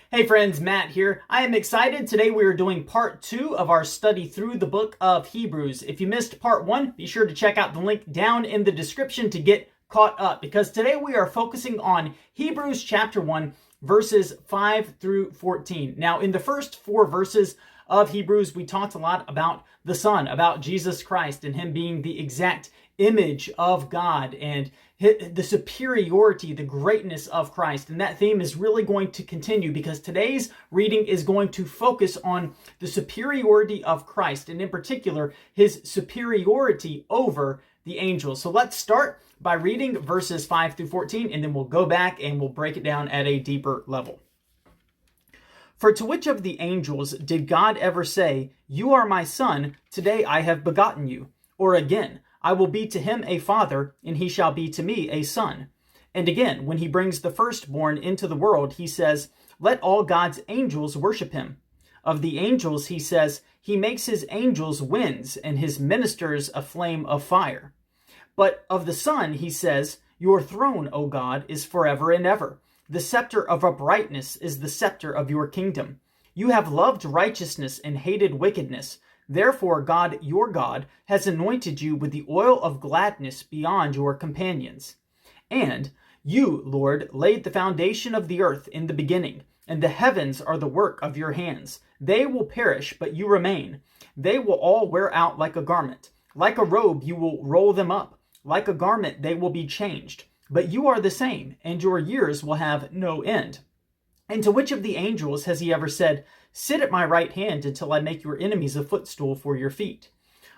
Hey friends, Matt here. I am excited. Today we are doing part 2 of our study through the book of Hebrews. If you missed part 1, be sure to check out the link down in the description to get caught up, because today we are focusing on Hebrews chapter 1, verses 5 through 14. Now, in the first 4 verses of Hebrews, we talked a lot about the Son, about Jesus Christ and him being the exact image of God and the superiority, the greatness of Christ. And that theme is really going to continue because today's reading is going to focus on the superiority of Christ, and in particular, his superiority over the angels. So let's start by reading verses 5 through 14, and then we'll go back and we'll break it down at a deeper level. For to which of the angels did God ever say, "You are my son, today I have begotten you"? Or again, "I will be to him a father, and he shall be to me a son"? And again, when he brings the firstborn into the world, he says, "Let all God's angels worship him." Of the angels, he says, "He makes his angels winds, and his ministers a flame of fire." But of the Son, he says, "Your throne, O God, is forever and ever. The scepter of uprightness is the scepter of your kingdom. You have loved righteousness and hated wickedness. Therefore, God, your God, has anointed you with the oil of gladness beyond your companions. And you, Lord, laid the foundation of the earth in the beginning, and the heavens are the work of your hands. They will perish, but you remain. They will all wear out like a garment. Like a robe, you will roll them up. Like a garment, they will be changed. But you are the same, and your years will have no end. And to which of the angels has he ever said, "Sit at my right hand until I make your enemies a footstool for your feet"?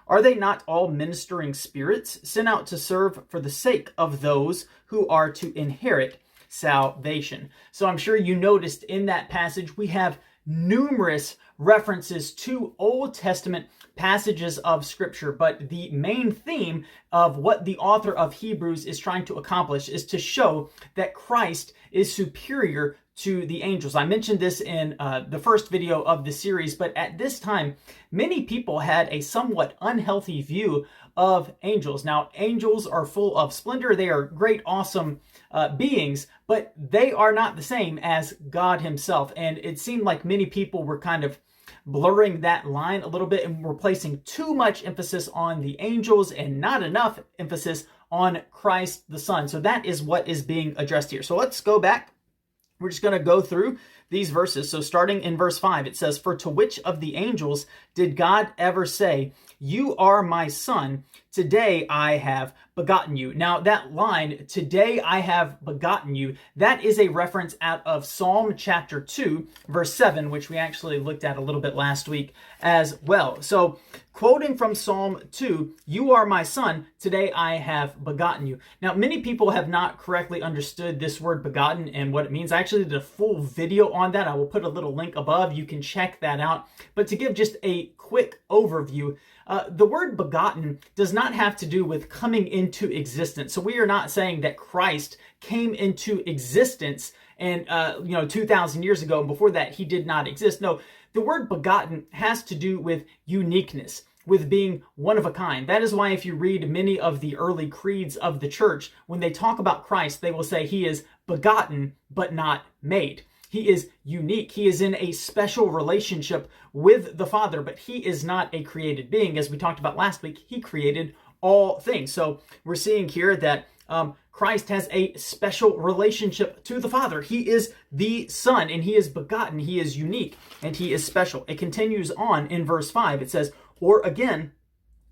Are they not all ministering spirits sent out to serve for the sake of those who are to inherit salvation? So I'm sure you noticed in that passage we have numerous references to Old Testament passages of Scripture, but the main theme of what the author of Hebrews is trying to accomplish is to show that Christ is superior to the angels. I mentioned this in the first video of the series, but at this time, many people had a somewhat unhealthy view of angels. Now, angels are full of splendor. They are great, awesome beings, but they are not the same as God himself. And it seemed like many people were kind of blurring that line a little bit and were placing too much emphasis on the angels and not enough emphasis on Christ the Son. So that is what is being addressed here. So let's go back. We're just going to go through these verses. So starting in verse 5, it says, "For to which of the angels did God ever say, 'You are my son, today I have begotten you'?" Now that line, "Today I have begotten you," that is a reference out of Psalm chapter 2, verse 7, which we actually looked at a little bit last week as well. So quoting from Psalm 2, "You are my son, today I have begotten you." Now, many people have not correctly understood this word begotten and what it means. I actually did a full video on that. I will put a little link above. You can check that out. But to give just a quick overview, the word begotten does not have to do with coming into existence. So we are not saying that Christ came into existence and 2,000 years ago, and before that he did not exist. No, the word begotten has to do with uniqueness, with being one of a kind. That is why if you read many of the early creeds of the church, when they talk about Christ, they will say he is begotten but not made. He is unique. He is in a special relationship with the Father, but he is not a created being. As we talked about last week, he created all things. So we're seeing here that Christ has a special relationship to the Father. He is the Son, and he is begotten. He is unique, and he is special. It continues on in verse 5. It says, "Or again,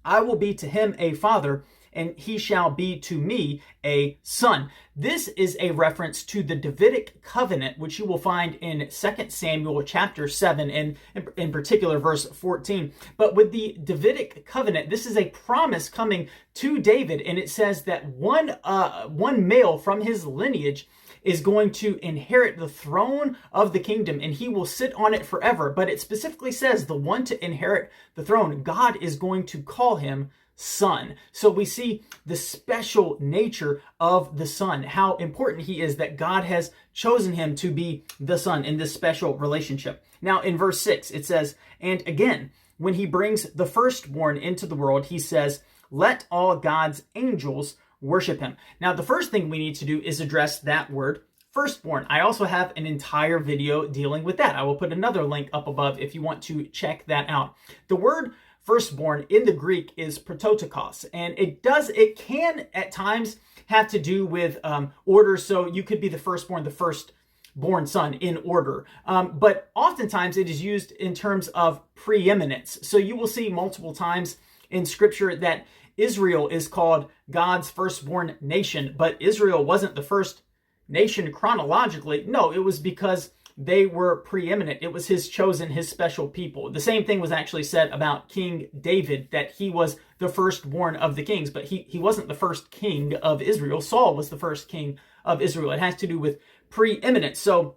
I will be to him a father, and he shall be to me a son." This is a reference to the Davidic covenant, which you will find in 2 Samuel chapter 7, and in particular verse 14. But with the Davidic covenant, this is a promise coming to David, and it says that one male from his lineage is going to inherit the throne of the kingdom, and he will sit on it forever. But it specifically says the one to inherit the throne, God is going to call him Son. So we see the special nature of the Son, how important he is, that God has chosen him to be the Son in this special relationship. Now in verse 6, it says, "And again, when he brings the firstborn into the world, he says, 'Let all God's angels worship him.'" Now the first thing we need to do is address that word firstborn. I also have an entire video dealing with that. I will put another link up above if you want to check that out. The word firstborn in the Greek is prototokos, and it can at times have to do with order. So you could be the firstborn son in order. But oftentimes it is used in terms of preeminence. So you will see multiple times in scripture that Israel is called God's firstborn nation, but Israel wasn't the first nation chronologically. No, it was because they were preeminent. It was his chosen, his special people. The same thing was actually said about King David, that he was the firstborn of the kings, but he wasn't the first king of Israel. Saul was the first king of Israel. It has to do with preeminence. So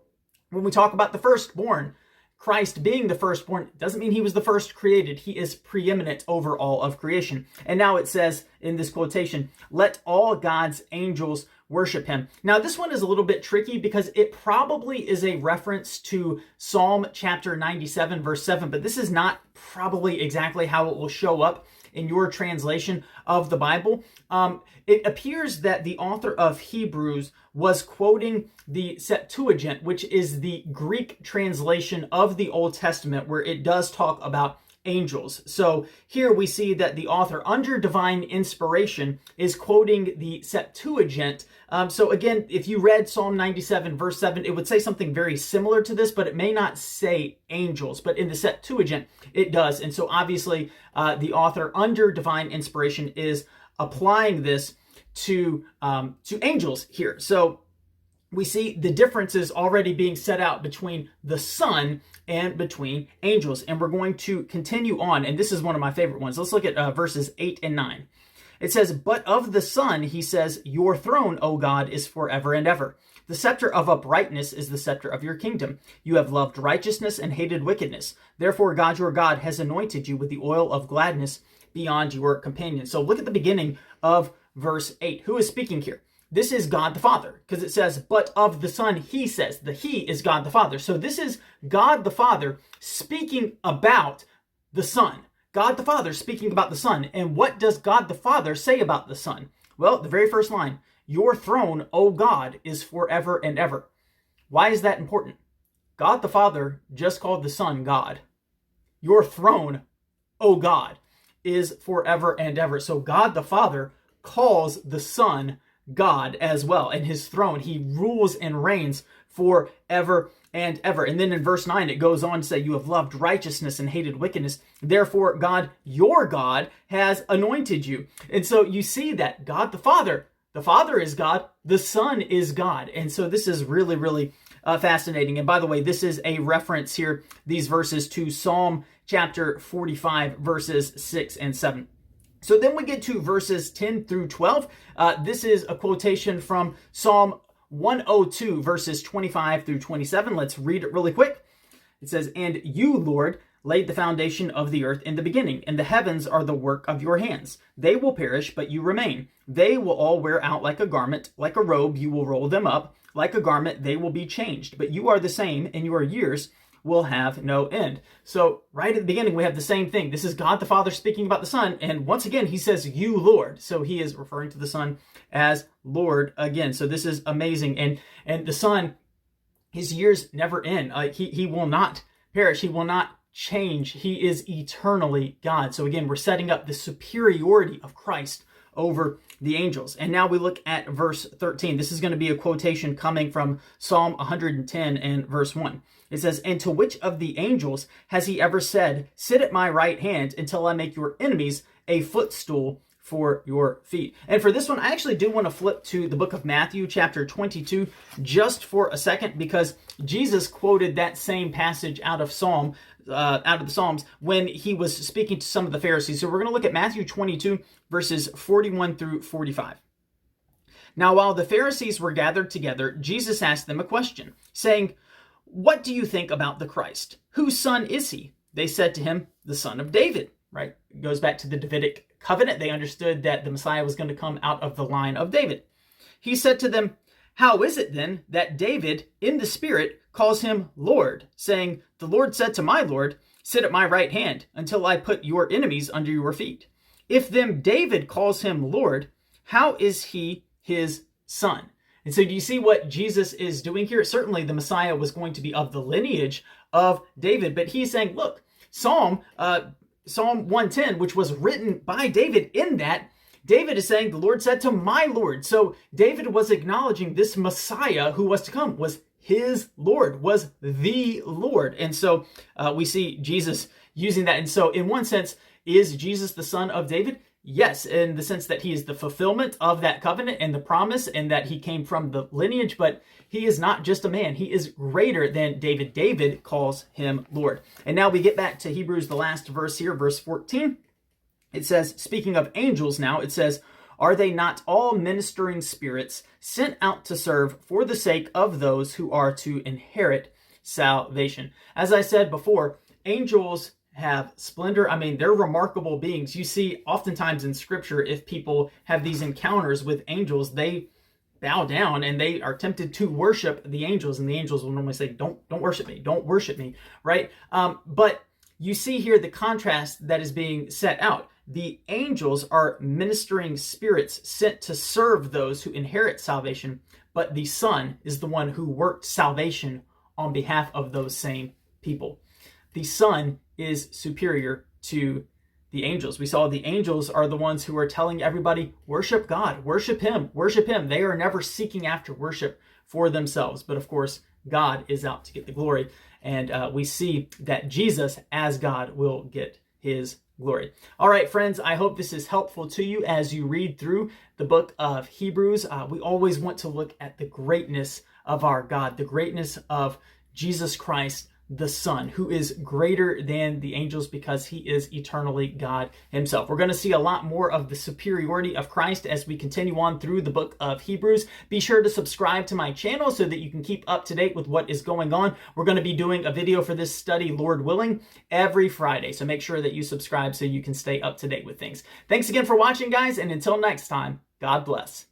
when we talk about the firstborn, Christ being the firstborn doesn't mean he was the first created. He is preeminent over all of creation. And now it says in this quotation, let all God's angels worship him. Now this one is a little bit tricky because it probably is a reference to Psalm chapter 97 verse 7, but this is not probably exactly how it will show up in your translation of the Bible. It appears that the author of Hebrews was quoting the Septuagint, which is the Greek translation of the Old Testament, where it does talk about angels. So here we see that the author, under divine inspiration, is quoting the Septuagint. So again, if you read Psalm 97 verse 7, it would say something very similar to this, but it may not say angels. But in the Septuagint, it does. And so obviously, the author, under divine inspiration, is applying this to angels here. So we see the differences already being set out between the Son and between angels. And we're going to continue on. And this is one of my favorite ones. Let's look at verses 8 and 9. It says, but of the Son, he says, your throne, O God, is forever and ever. The scepter of uprightness is the scepter of your kingdom. You have loved righteousness and hated wickedness. Therefore, God, your God, has anointed you with the oil of gladness beyond your companions. So look at the beginning of verse 8. Who is speaking here? This is God the Father, because it says, but of the Son, he says. The he is God the Father. So this is God the Father speaking about the Son. God the Father speaking about the Son. And what does God the Father say about the Son? Well, the very first line, your throne, O God, is forever and ever. Why is that important? God the Father just called the Son God. Your throne, O God, is forever and ever. So God the Father calls the Son God as well. And his throne, he rules and reigns forever and ever. And then in verse 9, it goes on to say, you have loved righteousness and hated wickedness. Therefore, God, your God, has anointed you. And so you see that God the Father is God, the Son is God. And so this is really, really fascinating. And by the way, this is a reference here, these verses, to Psalm chapter 45, verses 6 and 7. So then we get to verses 10 through 12. This is a quotation from Psalm 102, verses 25 through 27. Let's read it really quick. It says, and you, Lord, laid the foundation of the earth in the beginning, and the heavens are the work of your hands. They will perish, but you remain. They will all wear out like a garment. Like a robe, you will roll them up. Like a garment, they will be changed. But you are the same, and your years will have no end. So right at the beginning, we have the same thing. This is God the Father speaking about the Son. And once again, he says, you, Lord. So he is referring to the Son as Lord again. So this is amazing. And the Son, his years never end. He will not perish. He will not change. He is eternally God. So again, we're setting up the superiority of Christ over the angels. And now we look at verse 13. This is going to be a quotation coming from Psalm 110 and verse 1. It says, and to which of the angels has he ever said, sit at my right hand until I make your enemies a footstool for your feet? And for this one, I actually do want to flip to the book of Matthew, chapter 22, just for a second, because Jesus quoted that same passage out of the Psalms when he was speaking to some of the Pharisees. So we're going to look at Matthew 22, verses 41 through 45. Now, while the Pharisees were gathered together, Jesus asked them a question, saying, what do you think about the Christ? Whose son is he? They said to him, the son of David, right? It goes back to the Davidic covenant. They understood that the Messiah was going to come out of the line of David. He said to them, how is it then that David in the Spirit calls him Lord, saying, the Lord said to my Lord, sit at my right hand until I put your enemies under your feet? If then David calls him Lord, how is he his son? And so do you see what Jesus is doing here? Certainly the Messiah was going to be of the lineage of David, but he's saying, look, Psalm 110, which was written by David, in that David is saying, the Lord said to my Lord. So David was acknowledging this Messiah who was to come was his Lord, was the Lord. And so we see Jesus using that. And so in one sense, is Jesus the son of David? Yes, in the sense that he is the fulfillment of that covenant and the promise, and that he came from the lineage, but he is not just a man. He is greater than David. David calls him Lord. And now we get back to Hebrews, the last verse here, verse 14. It says, speaking of angels now, it says, are they not all ministering spirits sent out to serve for the sake of those who are to inherit salvation? As I said before, angels have splendor. I mean, they're remarkable beings. You see oftentimes in scripture, if people have these encounters with angels, they bow down and they are tempted to worship the angels. And the angels will normally say, don't worship me, don't worship me, right? But you see here the contrast that is being set out. The angels are ministering spirits sent to serve those who inherit salvation, but the Son is the one who worked salvation on behalf of those same people. The Son is superior to the angels. We saw the angels are the ones who are telling everybody, worship God, worship Him, worship Him. They are never seeking after worship for themselves. But of course, God is out to get the glory. And we see that Jesus, as God, will get His glory. All right, friends, I hope this is helpful to you as you read through the book of Hebrews. We always want to look at the greatness of our God, the greatness of Jesus Christ, the Son, who is greater than the angels because he is eternally God himself. We're going to see a lot more of the superiority of Christ as we continue on through the book of Hebrews. Be sure to subscribe to my channel so that you can keep up to date with what is going on. We're going to be doing a video for this study, Lord willing, every Friday. So make sure that you subscribe so you can stay up to date with things. Thanks again for watching, guys, and until next time, God bless.